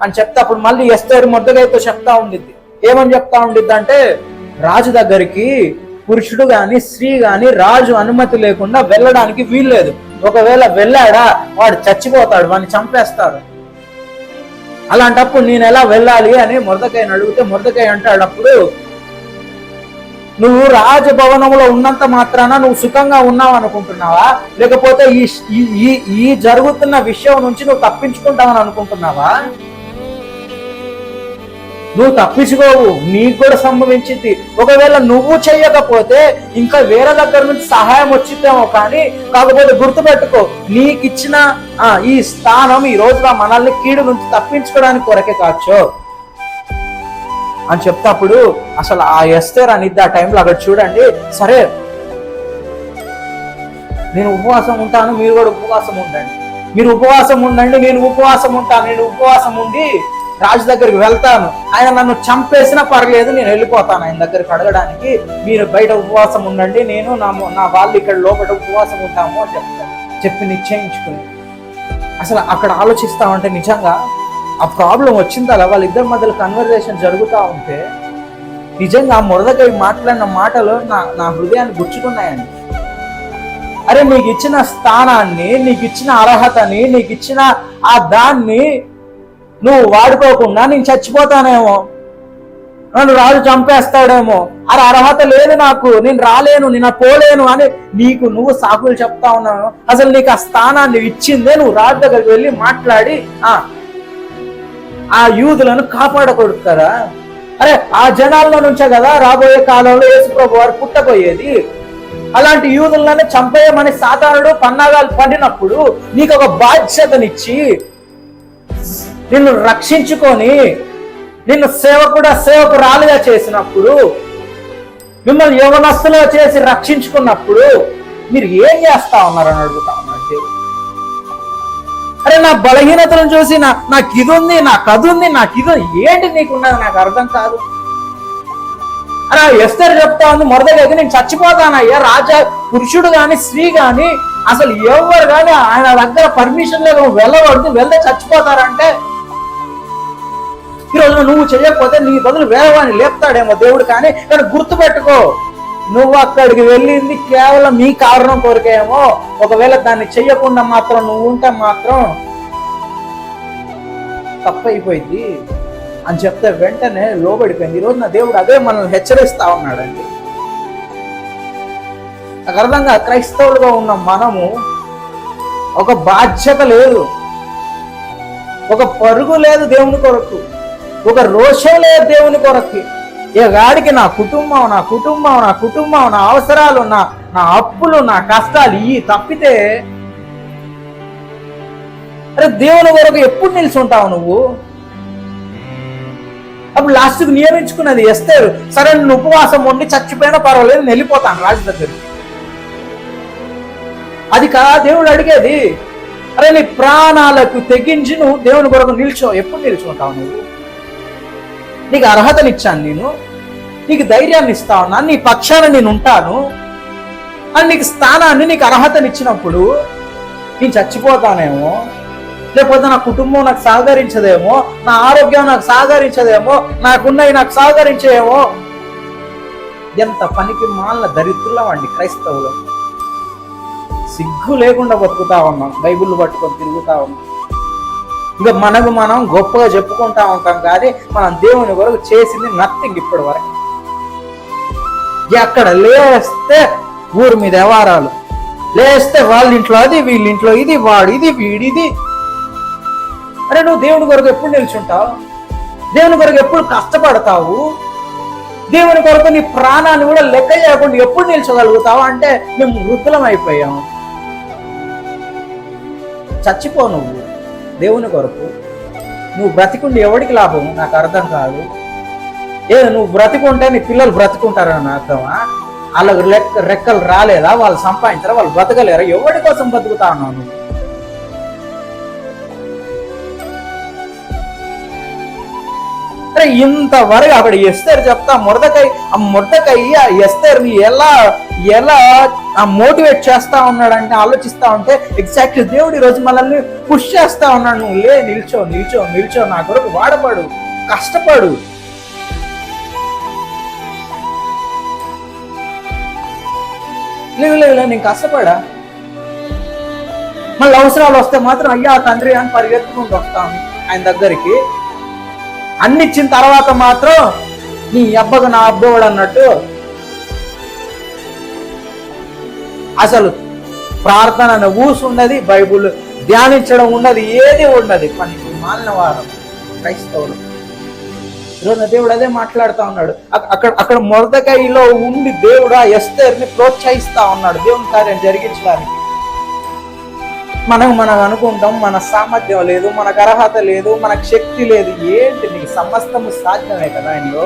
అని చెప్తే అప్పుడు మళ్ళీ ఎస్తేరు మొర్దెకైతో చెప్తా ఉండిద్ది. ఏమని చెప్తా ఉండిద్ది అంటే, రాజు దగ్గరికి పురుషుడు గాని స్త్రీ గాని రాజు అనుమతి లేకుండా వెళ్ళడానికి వీల్లేదు. ఒకవేళ వెళ్ళాడా వాడు చచ్చిపోతాడు, వాడిని చంపేస్తాడు. అలాంటప్పుడు నేను ఎలా వెళ్ళాలి అని మొర్దెకైని అడిగితే మొర్దెకై అంటాడు, అప్పుడు నువ్వు రాజభవనంలో ఉన్నంత మాత్రాన నువ్వు సుఖంగా ఉన్నావు అనుకుంటున్నావా, లేకపోతే ఈ జరుగుతున్న విషయం నుంచి నువ్వు తప్పించుకుంటావని అనుకుంటున్నావా? నువ్వు తప్పించుకోవు, నీకు కూడా సంభవించింది. ఒకవేళ నువ్వు చెయ్యకపోతే ఇంకా వేరే దగ్గర నుంచి సహాయం వచ్చిద్దేమో, కానీ కాకపోతే గుర్తుపెట్టుకో, నీకు ఇచ్చిన ఈ స్థానం ఈ రోజున మనల్ని కీడు నుంచి తప్పించుకోవడానికి కొరకే కాచో అని చెప్తాప్పుడు అసలు ఆ ఎస్తేర్ అనిద్ది ఆ టైంలో అక్కడ చూడండి, సరే నేను ఉపవాసం ఉంటాను, మీరు కూడా ఉపవాసం ఉండండి, మీరు ఉపవాసం ఉండండి, నేను ఉపవాసం ఉంటాను, నేను ఉపవాసం ఉండి రాజు దగ్గరికి వెళ్తాను, ఆయన నన్ను చంపేసినా పర్లేదు, నేను వెళ్ళిపోతాను ఆయన దగ్గరికి అడగడానికి, మీరు బయట ఉపవాసం ఉండండి, నేను నా వాళ్ళు ఇక్కడ లోపల ఉపవాసం ఉంటాము అని చెప్తాను. చెప్పి నిశ్చయించుకుని అసలు అక్కడ ఆలోచిస్తామంటే నిజంగా ఆ ప్రాబ్లం వచ్చిందా వాళ్ళిద్దరి మధ్యలో కన్వర్జేషన్ జరుగుతూ ఉంటే నిజంగా మొర్దెకై మాట్లాడిన మాటలు నా హృదయాన్ని గుచ్చుకున్నాయండి. అరే నీకు ఇచ్చిన స్థానాన్ని, నీకు ఇచ్చిన అర్హతని, నీకు ఇచ్చిన ఆ దాన్ని నువ్వు వాడుకోకుండా నేను చచ్చిపోతానేమో, నన్ను రాజు చంపేస్తాడేమో, అరే అర్హత లేదు నాకు, నేను రాలేను, నేను పోలేను అని నీకు నువ్వు సాకులు చెప్తా ఉన్నాను. అసలు నీకు ఆ స్థానాన్ని ఇచ్చిందే నువ్వు రాజు దగ్గరికి వెళ్ళి మాట్లాడి ఆ యూదులను కాపాడకూడదు కదా. అరే ఆ జనాల్లో నుంచే కదా రాబోయే కాలంలో యేసుప్రభు వారు పుట్టబోయేది. అలాంటి యూదులను చంపేయమని సాతానుడు పన్నాగాలు పడినప్పుడు నీకు ఒక బాధ్యతనిచ్చి నిన్ను రక్షించుకొని నిన్ను సేవకురాలుగా చేసినప్పుడు, మిమ్మల్ని యవనస్తులుగా చేసి రక్షించుకున్నప్పుడు మీరు ఏం చేస్తా ఉన్నారని అడుగుతా ఉన్నాడు దేవుడు. అరే నా బలహీనతలను చూసి నాకు ఇది ఉంది, నాకు అది ఉంది, నాకు ఇది ఏంటి నీకున్నది నాకు అర్థం కాదు. అరే ఎస్తేర్ చెప్తా ఉంది మొర్దెకైకి, నేను చచ్చిపోతానయ్యా, రాజా పురుషుడు గాని స్త్రీ గాని అసలు ఎవరు కానీ ఆయన దగ్గర పర్మిషన్ లేదు, వెళ్ళవద్దు, వెళ్తే చచ్చిపోతారంటే ఈరోజు నువ్వు చేయకపోతే నీ బదులు వేరే వాడిని లేపుతాడేమో దేవుడు. కానీ గుర్తుపెట్టుకో, నువ్వు అక్కడికి వెళ్ళింది కేవలం నీ కారణం కోరికేమో. ఒకవేళ దాన్ని చెయ్యకుండా మాత్రం నువ్వు ఉంటే మాత్రం తప్పైపోయింది అని చెప్తే వెంటనే లోబడిపోయింది. ఈరోజు నా దేవుడు అదే మనల్ని హెచ్చరిస్తా ఉన్నాడండి. నాకు అర్థంగా క్రైస్తవులుగా ఉన్న మనము ఒక బాధ్యత లేదు, ఒక పరుగు లేదు దేవుని కొరకు, ఒక రోషం లేదు దేవుని కొరకు. ఏ గాడికి నా కుటుంబం నా అవసరాలు, నా అప్పులు, నా కష్టాలు ఇవి తప్పితే అరే దేవుని కొరకు ఎప్పుడు నిల్చుంటావు నువ్వు? అప్పుడు లాస్ట్కి నియమించుకున్నది ఎస్తేరు, సరే నువ్వు ఉపవాసం ఉండి చచ్చిపోయినా పర్వాలేదు, నేను వెళ్ళిపోతాను రాజు దగ్గరికి. అది కదా దేవుడు అడిగేది. అరే నీ ప్రాణాలకు తెగించి నువ్వు దేవుని కొరకు నిల్చో. ఎప్పుడు నిల్చుంటావు నువ్వు? నీకు అర్హతనిచ్చాను, నేను నీకు ధైర్యాన్ని ఇస్తా ఉన్నాను, నీ పక్షాన నేను ఉంటాను అని నీకు స్థానాన్ని, నీకు అర్హతనిచ్చినప్పుడు నేను చచ్చిపోతానేమో, లేకపోతే నా కుటుంబం నాకు సహకరించదేమో, నా ఆరోగ్యం నాకు సహకరించదేమో, నాకున్నవి నాకు సహకరించేమో. ఎంత పనికి మాలిన దరిద్రులం అండి క్రైస్తవులు. సిగ్గు లేకుండా బతుకుతా ఉన్నాం, బైబిల్ పట్టుకొని తిరుగుతా ఉన్నాం. ఇక మనకు మనం గొప్పగా చెప్పుకుంటా ఉంటాం, కానీ మనం దేవుని కొరకు చేసింది నథింగ్ ఇప్పటి వరకు. ఎక్కడ లేస్తే ఊరి మీద వ్యవహారాలు, లేస్తే వాళ్ళ ఇంట్లో అది, వీళ్ళ ఇంట్లో ఇది, వాడు ఇది, వీడిది. అరే నువ్వు దేవుని కొరకు ఎప్పుడు నిల్చుంటావు? దేవుని కొరకు ఎప్పుడు కష్టపడతావు? దేవుని కొరకు నీ ప్రాణాన్ని కూడా లెక్క చేయకుండా ఎప్పుడు నిల్చోగలుగుతావు? అంటే మేము వృద్ధులం అయిపోయాము. చచ్చిపో నువ్వు దేవుని కొరకు. నువ్వు బ్రతికుండి ఎవడికి లాభం నాకు అర్థం కాదు. నువ్వు బ్రతికుంటే నీ పిల్లలు బ్రతుకుంటారని అర్థమా? వాళ్ళకు రెక్కలు రాలేదా? వాళ్ళు సంపాదించారా? వాళ్ళు బ్రతకలేరా? ఎవరి కోసం బతుకుతా ఉన్నావు నువ్వు? అరే ఇంతవరకు అక్కడ ఎస్తేరు చెప్తా మొర్దకై ఆ ఎస్తేర్ని ఎలా ఎలా మోటివేట్ చేస్తా ఉన్నాడంటే, ఆలోచిస్తా ఉంటే ఎగ్జాక్ట్లీ దేవుడు ఈరోజు మనల్ని పుష్ చేస్తా ఉన్నాడు. నువ్వు లే, నిల్చో నిల్చో నిల్చో, నా కొరకు వాడపడు, కష్టపడు. లేదు నేను కష్టపడా, మళ్ళీ అవసరాలు వస్తే మాత్రం అయ్యా తండ్రి అని పరిగెత్తుకుంటూ వస్తాను ఆయన దగ్గరికి. అన్ని ఇచ్చిన తర్వాత మాత్రం నీ అబ్బకు నా అబ్బోడు అన్నట్టు అసలు ప్రార్థన ఊసు ఉన్నది, బైబుల్ ధ్యానించడం ఉన్నది, ఏది ఉన్నది. పనికి మాలిన వారం క్రైస్తవులు. ఈరోజు దేవుడు అదే మాట్లాడుతూ ఉన్నాడు. అక్కడ మొర్దెకైలో ఉండి దేవుడు ఆ ఎస్తేర్ని ప్రోత్సహిస్తా ఉన్నాడు దేవుని కార్యం జరిగించడానికి. మనం అనుకుంటాం మన సామర్థ్యం లేదు, మనకు అర్హత లేదు, మనకు శక్తి లేదు. ఏంటి, నీకు సమస్తము సాధ్యమే కదా ఆయనలో.